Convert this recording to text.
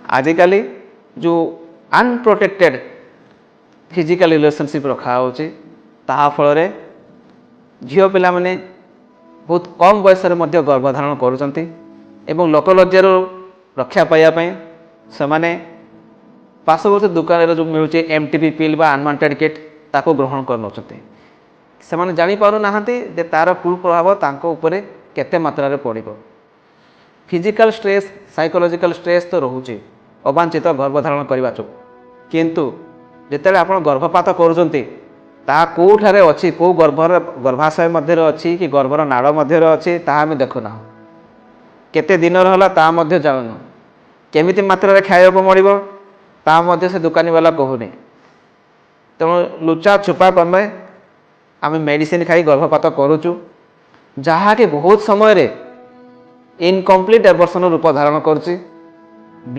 आजिकल जो unprotected physical relationship रखा होची ताहा फल झील पिला माने बहुत कम बयस गर्भधारण करुँच एवं लोकलज्जार रक्षा पाइबापी से पार्श्ववर्ती दुकान जो मिलूँ एमटीपी पिल बा अनवांटेड किट ताको ग्रहण कर जापार जे तार कुप्रभाव तांको केते मात्रा पड़ो। फिजिकल स्ट्रेस साइकोलॉजिकल स्ट्रेस तो रोचे अवांछित गर्भधारण करने जो किंतु जिते आप गर्भपात करुँच कौठारे अच्छी कौ गर्भाशय मध्य अच्छी कि गर्भर नाड़ मध्य अच्छी ताहा देखुना केते दिन रहा जान केमिति मात्रा खाइबा मिल ता से दुकानी वाला कहूनी तेणु लुचा छुपा क्रमे आम मेडिसिन खाई गर्भपात करुचु जहाँकि बहुत समय इनकम्प्लीट एबर्सन रूप धारण करुच्ची।